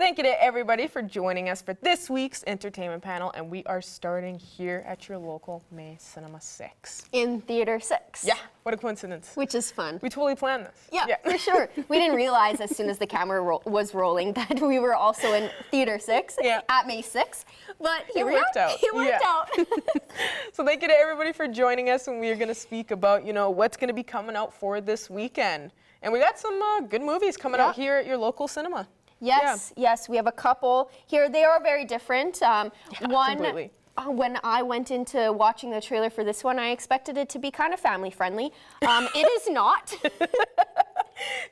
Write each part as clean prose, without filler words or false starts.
Thank you to everybody for joining us for this week's entertainment panel, and we are starting here at your local May Cinema 6. In Theater 6. Yeah, what a coincidence. Which is fun. We totally planned this. Yeah, for sure. We didn't realize as soon as the camera was rolling that we were also in Theater 6 at May 6, but here we are. It worked out. So thank you to everybody for joining us, and we are going to speak about, what's going to be coming out for this weekend. And we got some good movies coming out here at your local cinema. Yes, we have a couple here. They are very different. Completely. When I went into watching the trailer for this one, I expected it to be kind of family friendly. It is not.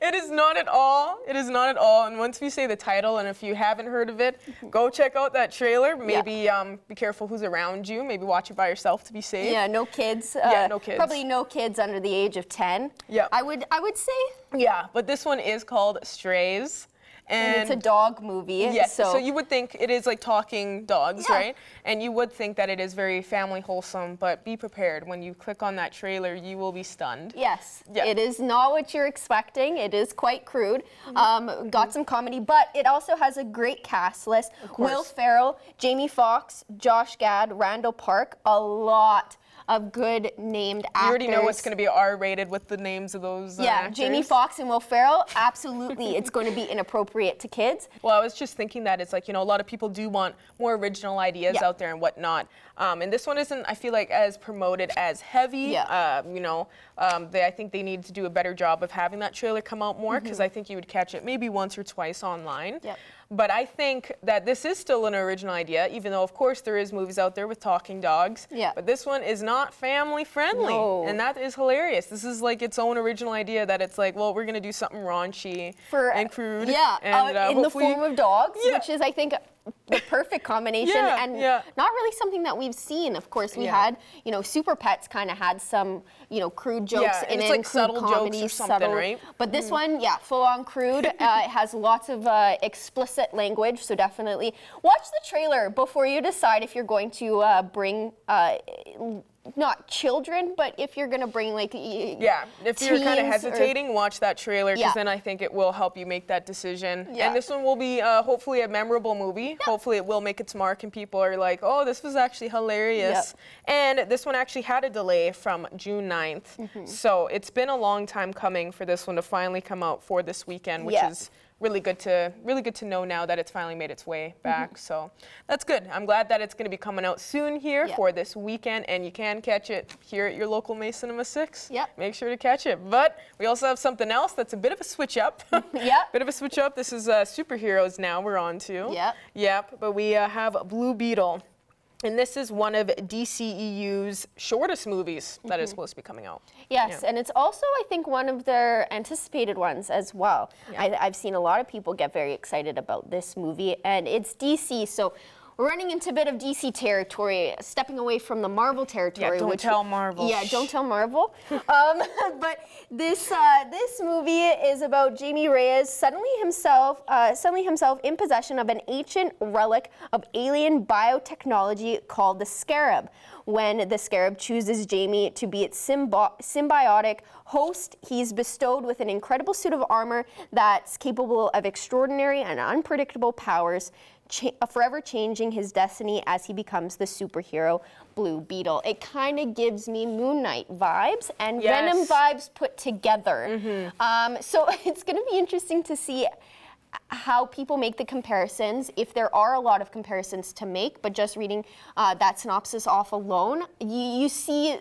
It is not at all. It is not at all. And once we say the title, and if you haven't heard of it, go check out that trailer. Maybe be careful who's around you. Maybe watch it by yourself to be safe. Yeah, no kids. No kids. Probably no kids under the age of 10. Yeah. I would say. Yeah, but this one is called Strays. And it's a dog movie. Yes, so you would think it is like talking dogs, right? And you would think that it is very family wholesome, but be prepared. When you click on that trailer, you will be stunned. Yes, it is not what you're expecting. It is quite crude. Got some comedy, but it also has a great cast list. Will Ferrell, Jamie Foxx, Josh Gad, Randall Park, a lot of good named actors. You already know it's going to be R-rated with the names of those actors. Jamie Foxx and Will Ferrell, absolutely. It's going to be inappropriate to kids. Well, I was just thinking that it's like, a lot of people do want more original ideas out there and whatnot. And this one isn't, I feel like, as promoted as Heavy. I think they need to do a better job of having that trailer come out more, because I think you would catch it maybe once or twice online. But I think that this is still an original idea, even though, of course, there is movies out there with talking dogs. But this one is not family friendly. And that is hilarious. This is like its own original idea that it's like, well, we're going to do something raunchy and crude. And, in the form of dogs, which is, I think, the perfect combination, and not really something that we've seen. Of course, we had, Super Pets kind of had some, crude jokes in it, like crude subtle comedy, jokes or something, right? But this one, full on crude. It has lots of explicit language, so definitely watch the trailer before you decide if you're going to bring not children, but if you're going to bring like if you're kind of hesitating, watch that trailer, because then I think it will help you make that decision. And this one will be hopefully a memorable movie. Hopefully it will make its mark and people are like, oh, this was actually hilarious. And this one actually had a delay from June 9th. So it's been a long time coming for this one to finally come out for this weekend, which is really good to know now that it's finally made its way back. So that's good. I'm glad that it's going to be coming out soon here for this weekend, and you can catch it here at your local May Cinema 6. Make sure to catch it. But we also have something else that's a bit of a switch up. Bit of a switch up. This is superheroes now we're on to. But we have Blue Beetle. And this is one of DCEU's shortest movies that is supposed to be coming out. And it's also, I think, one of their anticipated ones as well. I've seen a lot of people get very excited about this movie, and it's DC, so we're running into a bit of DC territory, stepping away from the Marvel territory. Don't tell Marvel. Don't tell Marvel. But this movie is about Jamie Reyes suddenly himself in possession of an ancient relic of alien biotechnology called the Scarab. When the Scarab chooses Jamie to be its symbiotic host, he's bestowed with an incredible suit of armor that's capable of extraordinary and unpredictable powers, forever changing his destiny as he becomes the superhero Blue Beetle. It kind of gives me Moon Knight vibes and Venom vibes put together. So it's going to be interesting to see how people make the comparisons, if there are a lot of comparisons to make, but just reading that synopsis off alone, you see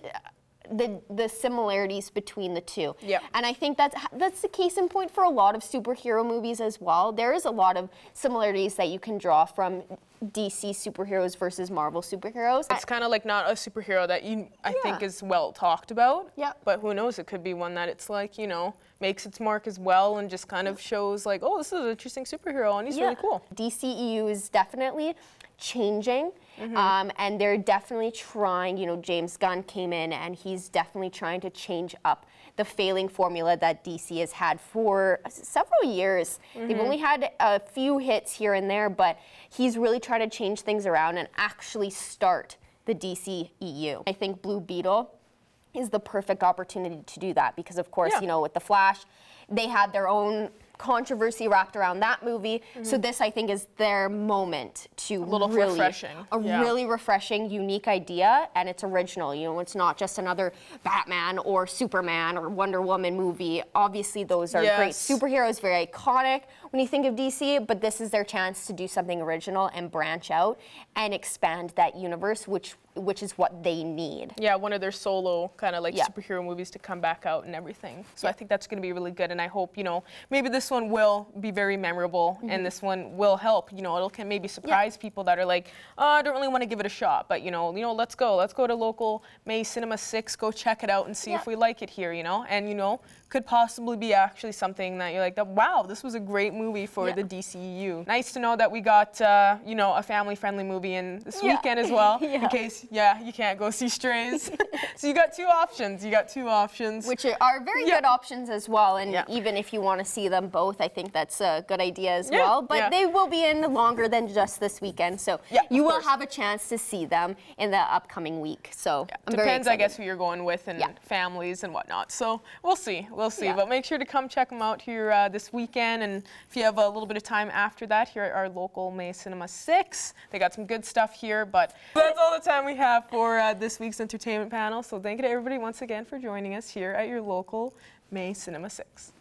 the similarities between the two. And I think that's the case in point for a lot of superhero movies as well. There is a lot of similarities that you can draw from DC superheroes versus Marvel superheroes. It's kind of like not a superhero that I think is well talked about. But who knows, it could be one that it's like, makes its mark as well and just kind of shows like, oh, this is an interesting superhero and he's really cool. DCEU is definitely changing, and they're definitely trying, James Gunn came in and he's definitely trying to change up the failing formula that DC has had for several years. They've only had a few hits here and there, but he's really trying to change things around and actually start the DCEU. I think Blue Beetle is the perfect opportunity to do that because, of course, with The Flash, they had their own controversy wrapped around that movie. So this, I think, is their moment to really refreshing, unique idea, and it's original. You know, it's not just another Batman or Superman or Wonder Woman movie. Obviously, those are great superheroes, very iconic when you think of DC, but this is their chance to do something original and branch out and expand that universe, which is what they need. Yeah, one of their solo kind of like superhero movies to come back out and everything. So I think that's going to be really good, and I hope, you know, maybe this one will be very memorable and this one will help. You know, it'll can maybe surprise people that are like, oh, I don't really want to give it a shot, but you know, let's go to local May Cinema 6, go check it out and see if we like it here, you know, and you know, could possibly be actually something that you're like, wow, this was a great movie for the DCEU. Nice to know that we got, you know, a family-friendly movie in this weekend as well, in case, you can't go see Strays. So you got two options. Which are very good options as well, and even if you want to see them both, I think that's a good idea as well. But they will be in longer than just this weekend, so you will have a chance to see them in the upcoming week. So I'm very depends, excited. I guess, who you're going with and families and whatnot. So we'll see. But make sure to come check them out here this weekend, and if you have a little bit of time after that, here at our local May Cinema 6, they got some good stuff here. But that's all the time we have for this week's entertainment panel. So thank you to everybody once again for joining us here at your local May Cinema 6.